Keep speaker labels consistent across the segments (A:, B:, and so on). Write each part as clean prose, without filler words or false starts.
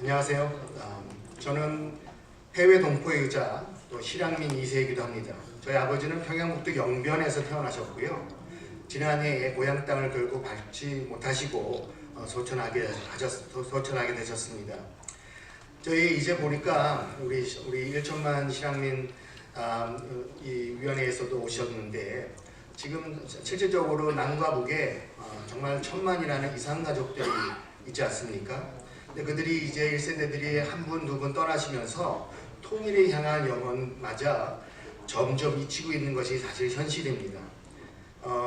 A: 안녕하세요. 저는 해외 동포의 의자 또 실향민 2세이기도 합니다. 저희 아버지는 평양북도 영변에서 태어나셨고요. 지난해에 고향 땅을 결국 밟지 못하시고 소천하게 되셨습니다. 저희 이제 보니까 우리 1천만 실향민 이 위원회에서도 오셨는데 지금 실질적으로 남과 북에 정말 1000만이라는 이산가족들이 있지 않습니까? 근데 그들이 이제 1세대들이 한 분, 두 분 떠나시면서 통일을 향한 영혼마저 점점 잊히고 있는 것이 사실 현실입니다.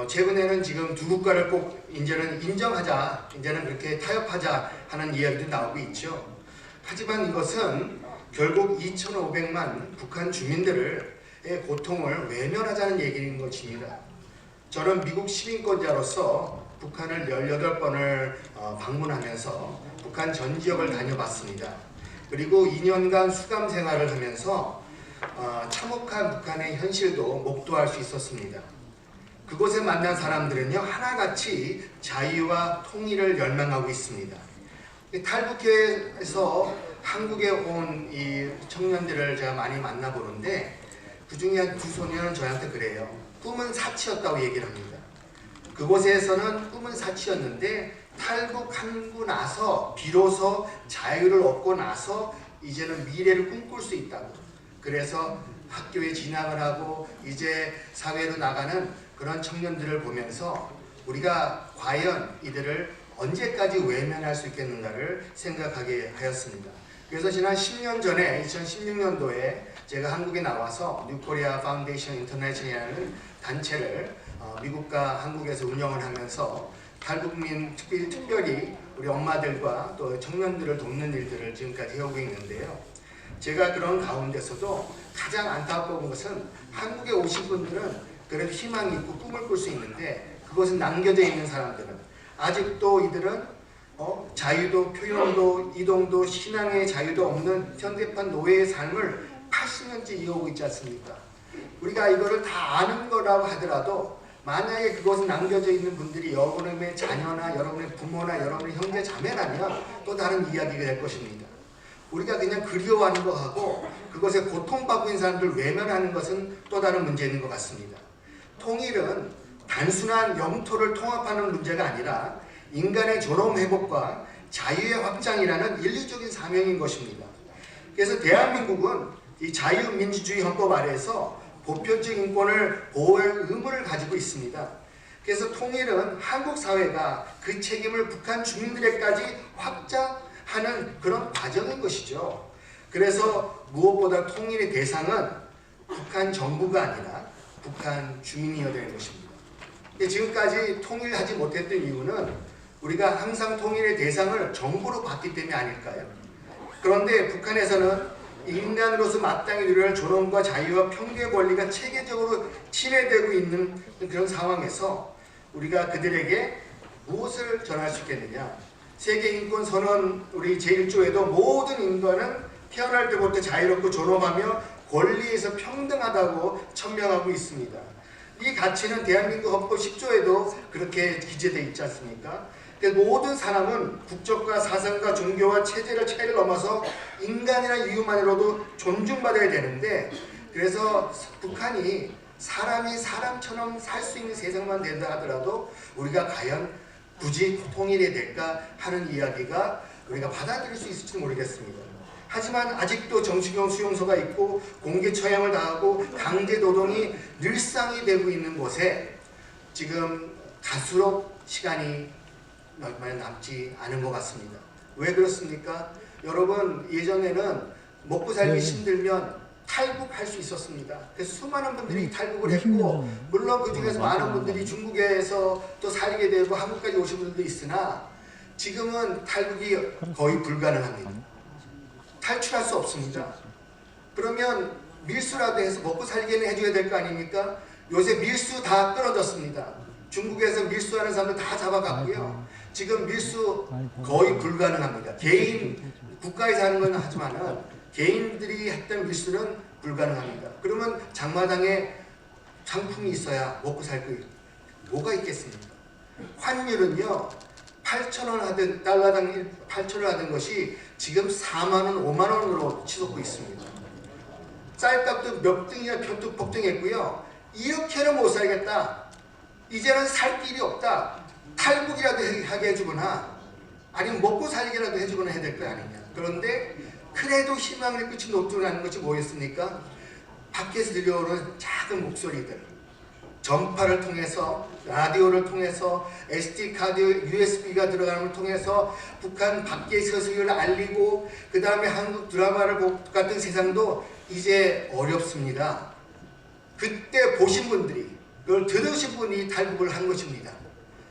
A: 최근에는 지금 두 국가를 꼭 이제는 인정하자, 이제는 그렇게 타협하자 하는 이야기도 나오고 있죠. 하지만 이것은 결국 2,500만 북한 주민들의 고통을 외면하자는 얘기인 것입니다. 저는 미국 시민권자로서 북한을 18번을 방문하면서 북한 전 지역을 다녀봤습니다. 그리고 2년간 수감 생활을 하면서 참혹한 북한의 현실도 목도할 수 있었습니다. 그곳에 만난 사람들은요, 하나같이 자유와 통일을 열망하고 있습니다. 탈북해서 한국에 온 이 청년들을 제가 많이 만나보는데 그 중에 한 두 소년은 저한테 그래요. 꿈은 사치였다고 얘기를 합니다. 그곳에서는 꿈은 사치였는데 탈북하고 나서 비로소 자유를 얻고 나서 이제는 미래를 꿈꿀 수 있다고. 그래서 학교에 진학을 하고 이제 사회로 나가는 그런 청년들을 보면서 우리가 과연 이들을 언제까지 외면할 수 있겠는가를 생각하게 하였습니다. 그래서 지난 10년 전에 2016년도에 제가 한국에 나와서 뉴코리아 파운데이션 인터내셔널이라는 단체를 미국과 한국에서 운영을 하면서 탈북민 특별히 우리 엄마들과 또 청년들을 돕는 일들을 지금까지 해오고 있는데요. 제가 그런 가운데서도 가장 안타까운 것은 한국에 오신 분들은 그래도 희망이 있고 꿈을 꿀 수 있는데 그것은 남겨져 있는 사람들은 아직도 이들은 자유도 표현도 이동도 신앙의 자유도 없는 현대판 노예의 삶을 80년째 이어오고 있지 않습니까? 우리가 이거를 다 아는 거라고 하더라도 만약에 그것은 남겨져 있는 분들이 여러분의 자녀나 여러분의 부모나 여러분의 형제 자매라면 또 다른 이야기가 될 것입니다. 우리가 그냥 그리워하는 것하고 그것에 고통받고 있는 사람들을 외면하는 것은 또 다른 문제인 것 같습니다. 통일은 단순한 영토를 통합하는 문제가 아니라 인간의 존엄 회복과 자유의 확장이라는 인류적인 사명인 것입니다. 그래서 대한민국은 이 자유민주주의 헌법 아래에서 보편적 인권을 보호할 의무를 가지고 있습니다. 그래서 통일은 한국 사회가 그 책임을 북한 주민들에게까지 확장하는 그런 과정인 것이죠. 그래서 무엇보다 통일의 대상은 북한 정부가 아니라 북한 주민이어야 되는 것입니다. 지금까지 통일하지 못했던 이유는 우리가 항상 통일의 대상을 정부로 봤기 때문이 아닐까요? 그런데 북한에서는 인간으로서 마땅히 누려야 할 존엄과 자유와 평등의 권리가 체계적으로 침해되고 있는 그런 상황에서 우리가 그들에게 무엇을 전할 수 있겠느냐? 세계인권선언 우리 제1조에도 모든 인간은 태어날 때부터 자유롭고 존엄하며 권리에서 평등하다고 천명하고 있습니다. 이 가치는 대한민국 헌법 10조에도 그렇게 기재되어 있지 않습니까? 모든 사람은 국적과 사상과 종교와 체제를 차이를 넘어서 인간이라는 이유만으로도 존중받아야 되는데 그래서 북한이 사람이 사람처럼 살 수 있는 세상만 된다 하더라도 우리가 과연 굳이 통일해야 될까 하는 이야기가 우리가 받아들일 수 있을지 모르겠습니다. 하지만 아직도 정치경 수용소가 있고 공개 처형을 당하고 강제 노동이 늘상이 되고 있는 곳에 지금 갈수록 시간이 얼마 남지 않은 것 같습니다. 왜 그렇습니까? 여러분 예전에는 먹고 살기 힘들면 탈북할 수 있었습니다. 그래서 수많은 분들이 탈북을 했고 물론 그 중에서 많은 분들이 중국에서 또 살게 되고 한국까지 오신 분들도 있으나 지금은 탈북이 거의 불가능합니다. 탈출할 수 없습니다. 그러면 밀수라도 해서 먹고 살기는 해줘야 될 거 아닙니까? 요새 밀수 다 끊어졌습니다. 중국에서 밀수하는 사람들 다 잡아갔고요. 지금 밀수 거의 불가능합니다. 개인 국가에서 하는 건 하지만은 개인들이 했던 밀수는 불가능합니다. 그러면 장마당에 상품이 있어야 먹고 살 거 뭐가 있겠습니까? 환율은요 8,000원 하던 달러당 8,000원 하던 것이 지금 4만 원, 5만 원으로 치솟고 있습니다. 쌀값도 몇 등이나 폭등했고요. 이렇게는 못 살겠다. 이제는 살 길이 없다. 탈북이라도 하게 해주거나 아니면 먹고 살기라도 해주거나 해야 될 거 아니냐. 그런데 그래도 희망의 끝이 높다는 것이 뭐였습니까? 밖에서 들려오는 작은 목소리들, 전파를 통해서, 라디오를 통해서, SD카드, USB가 들어가는 걸 통해서 북한 밖의 서식을 알리고 그 다음에 한국 드라마를 같은 세상도 이제 어렵습니다. 그때 보신 분들이, 그걸 들으신 분이 탈북을 한 것입니다.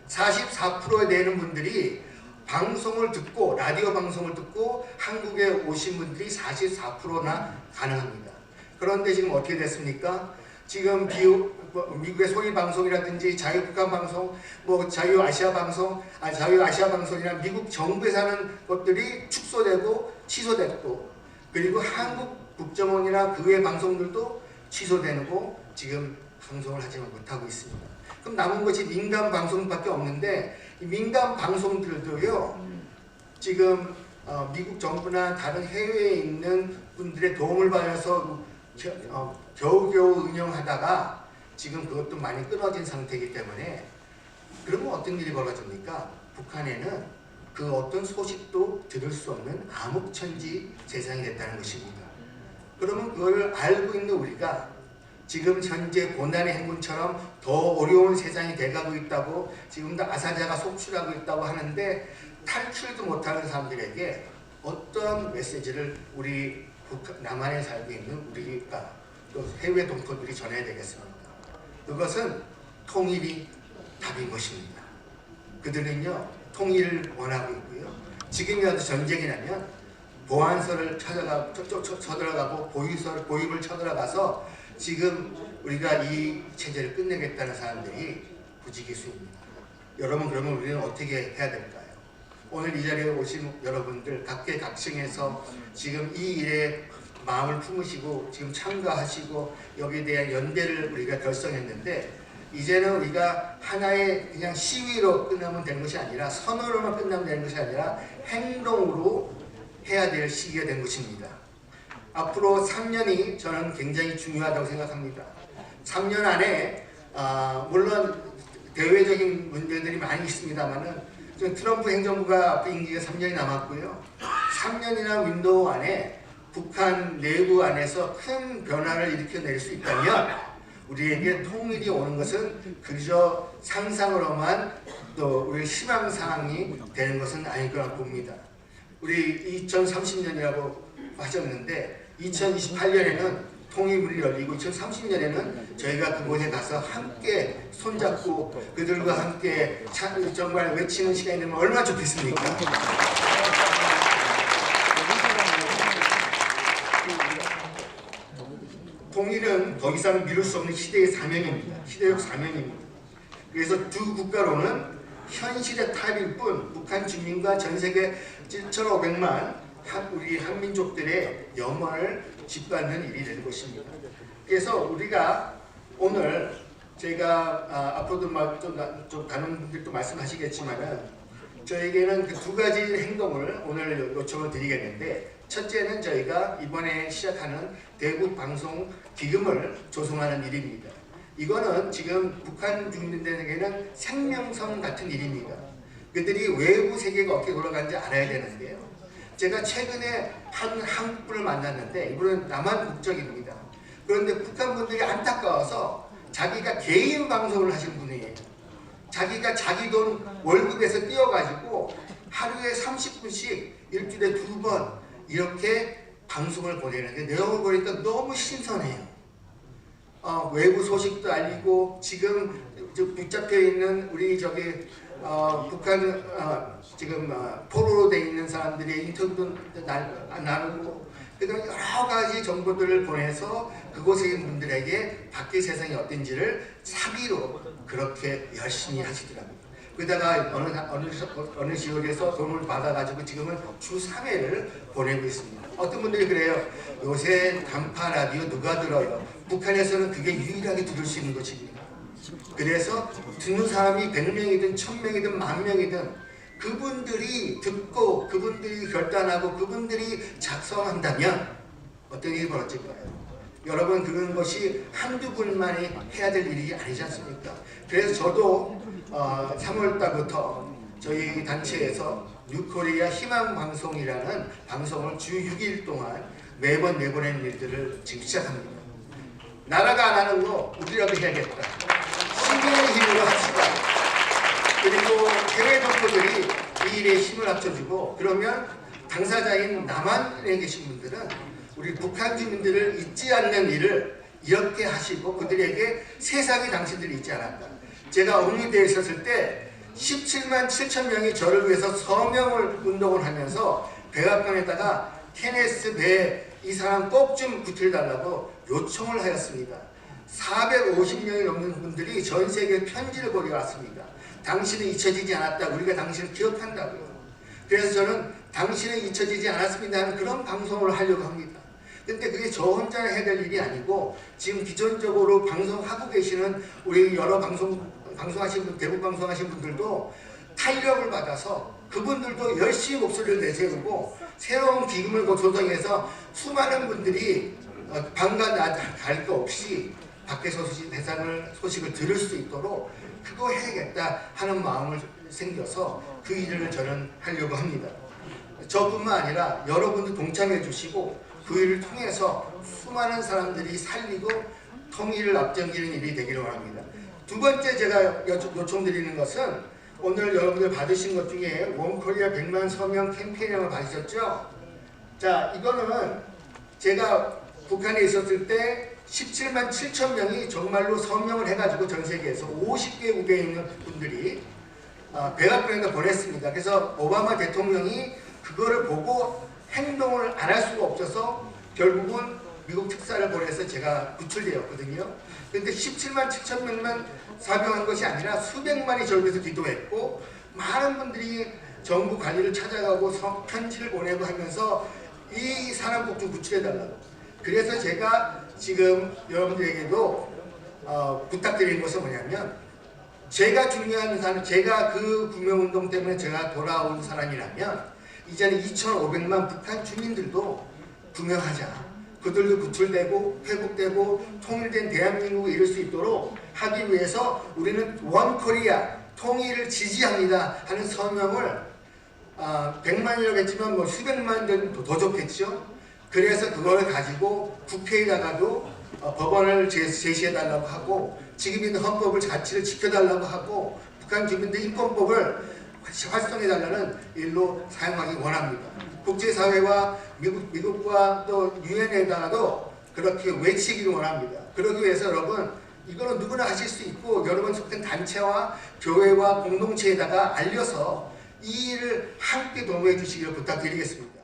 A: 44%에 되는 분들이 방송을 듣고, 라디오 방송을 듣고 한국에 오신 분들이 44%나 가능합니다. 그런데 지금 어떻게 됐습니까? 지금 미국의 소리 방송이라든지 자유북한 방송, 뭐 자유아시아 방송이나 미국 정부에서 하는 것들이 축소되고 취소됐고, 그리고 한국 국정원이나 그 외 방송들도 취소되고 지금 방송을 하지 못하고 있습니다. 그럼 남은 것이 민간 방송밖에 없는데, 이 민간 방송들도요 지금 미국 정부나 다른 해외에 있는 분들의 도움을 받아서 겨우겨우 운영하다가 지금 그것도 많이 끊어진 상태이기 때문에, 그러면 어떤 일이 벌어집니까? 북한에는 그 어떤 소식도 들을 수 없는 암흑천지 세상이 됐다는 것입니다. 그러면 그걸 알고 있는 우리가 지금 현재 고난의 행군처럼 더 어려운 세상이 돼가고 있다고, 지금도 아사자가 속출하고 있다고 하는데 탈출도 못하는 사람들에게 어떤 메시지를 우리 남한에 살고 있는 우리가 또 해외 동포들이 전해야 되겠습니까? 그것은 통일이 답인 것입니다. 그들은요 통일을 원하고 있고요. 지금이라도 전쟁이 나면 보안소를 쳐들어가고 보임을 쳐들어가서 지금 우리가 이 체제를 끝내겠다는 사람들이 부지기수입니다. 여러분, 그러면 우리는 어떻게 해야 될까요? 오늘 이 자리에 오신 여러분들 각계각층에서 지금 이 일에 마음을 품으시고 지금 참가하시고 여기에 대한 연대를 우리가 결성했는데, 이제는 우리가 하나의 그냥 시위로 끝나면 되는 것이 아니라, 선언으로만 끝나면 되는 것이 아니라 행동으로 해야 될 시기가 된 것입니다. 앞으로 3년이 저는 굉장히 중요하다고 생각합니다. 3년 안에 물론 대외적인 문제들이 많이 있습니다만은 트럼프 행정부가 앞에 임기가 3년이 남았고요. 3년이나 윈도우 안에 북한 내부 안에서 큰 변화를 일으켜낼 수 있다면 우리에게 통일이 오는 것은 그저 상상으로만 또 우리 희망사항이 되는 것은 아닐 거라고 봅니다. 우리 2030년이라고 하셨는데 2028년에는 통일문이 열리고 2030년에는 저희가 그곳에 가서 함께 손잡고 그들과 함께 정말 외치는 시간이 되면 얼마나 좋겠습니까? 통일은 더 이상 미룰 수 없는 시대의 사명입니다. 시대적 사명입니다. 그래서 두 국가로는 현실의 타협일 뿐 북한 주민과 전 세계 7,500만 우리 한민족들의 영원을 짓밟는 일이 될 것입니다. 그래서 우리가 오늘 제가 앞으로도 좀 다른 분들도 말씀하시겠지만은 저에게는 그 두 가지 행동을 오늘 요청을 드리겠는데, 첫째는 저희가 이번에 시작하는 대북 방송 기금을 조성하는 일입니다. 이거는 지금 북한 주민들에게는 생명선 같은 일입니다. 그들이 외부 세계가 어떻게 돌아가는지 알아야 되는데요. 제가 최근에 한 한국분을 만났는데 이분은 남한 국적입니다. 그런데 북한 분들이 안타까워서 자기가 개인 방송을 하신 분이에요. 자기가 자기 돈 월급에서 띄어가지고 하루에 30분씩 일주일에 2번 이렇게 방송을 보내는데 내용을 보니까 너무 신선해요. 외부 소식도 알리고 지금 붙잡혀 있는 우리 북한 지금 포로로 돼 있는 사람들의 인터뷰도 나누고 그다음 여러 가지 정보들을 보내서 그곳에 있는 분들에게 밖의 세상이 어떤지를 사비로 그렇게 열심히 하시더라고요. 그러다가 어느 지역에서 돈을 받아가지고 지금은 주 3회를 보내고 있습니다. 어떤 분들이 그래요. 요새 단파 라디오 누가 들어요? 북한에서는 그게 유일하게 들을 수 있는 것입니다. 그래서 듣는 사람이 100명이든 1000명이든 10,000명이든 그분들이 듣고 그분들이 결단하고 그분들이 작성한다면 어떤 일이 벌어질까요? 여러분, 그런 것이 한두 분만이 해야 될 일이 아니지 않습니까? 그래서 저도 3월 달부터 저희 단체에서 뉴코리아 희망방송이라는 방송을 주 6일 동안 매번 내보내는 일들을 지금 시작합니다. 나라가 안 하는 거 우리라도 해야겠다. 시민의 힘으로 합시다. 그리고 해외 동포들이 이 일에 힘을 합쳐주고, 그러면 당사자인 남한에 계신 분들은 우리 북한 주민들을 잊지 않는 일을 이렇게 하시고 그들에게 세상의 당신들이 있지 않았다. 제가 옥리대에 있었을 때 17만 7천 명이 저를 위해서 서명을 운동을 하면서 백악관에다가 케네스 배 이 사람 꼭 좀 구출해달라고 요청을 하였습니다. 450명이 넘는 분들이 전 세계에 편지를 보내왔습니다. 당신은 잊혀지지 않았다. 우리가 당신을 기억한다고요. 그래서 저는 당신은 잊혀지지 않았습니다 하는 그런 방송을 하려고 합니다. 근데 그게 저 혼자 해야 될 일이 아니고, 지금 기존적으로 방송하고 계시는 우리 여러 방송하신 분, 대북 방송하신 분들도 탄력을 받아서 그분들도 열심히 목소리를 내세우고 새로운 기금을 조성해서 수많은 분들이 방과 낮 갈 거 없이 밖에서 소식을 들을 수 있도록 그거 해야겠다 하는 마음을 생겨서 그 일을 저는 하려고 합니다. 저뿐만 아니라 여러분도 동참해 주시고 그 일을 통해서 수많은 사람들이 살리고 통일을 앞당기는 일이 되기를 원합니다. 두 번째 제가 요청드리는 것은, 오늘 여러분들 받으신 것 중에 원코리아 100만 서명 캠페인을 받으셨죠? 자, 이거는 제가 북한에 있었을 때 17만 7천 명이 정말로 서명을 해가지고 전 세계에서 50개국에 있는 분들이 백악관에다 보냈습니다. 그래서 오바마 대통령이 그거를 보고 행동을 안 할 수가 없어서 결국은 미국 특사를 보내서 제가 구출되었거든요. 그런데 17만 7천 명만 사명한 것이 아니라 수백만이 저를 위해서 기도했고, 많은 분들이 정부 관리를 찾아가고 편지를 보내고 하면서 이 사람 꼭 좀 구출해달라고. 그래서 제가 지금 여러분들에게도 부탁드리는 것은 뭐냐면, 제가 중요한 사람, 제가 그 구명운동 때문에 제가 돌아온 사람이라면 이제는 2,500만 북한 주민들도 구명하자. 그들도 구출되고 회복되고 통일된 대한민국을 이룰 수 있도록 하기 위해서 우리는 원코리아 통일을 지지합니다 하는 서명을 100만이라고 했지만 뭐 수백만 되면 더 좋겠죠. 그래서 그걸 가지고 국회에다가도 법안을 제시해달라고 하고, 지금 있는 헌법을 가치를 지켜달라고 하고, 북한 주민들 인권법을 활성해달라는 일로 사용하기 원합니다. 국제사회와 미국과 또 유엔에다가도 그렇게 외치기를 원합니다. 그러기 위해서 여러분, 이거는 누구나 하실 수 있고, 여러분 속한 단체와 교회와 공동체에다가 알려서 이 일을 함께 도모해 주시기를 부탁드리겠습니다.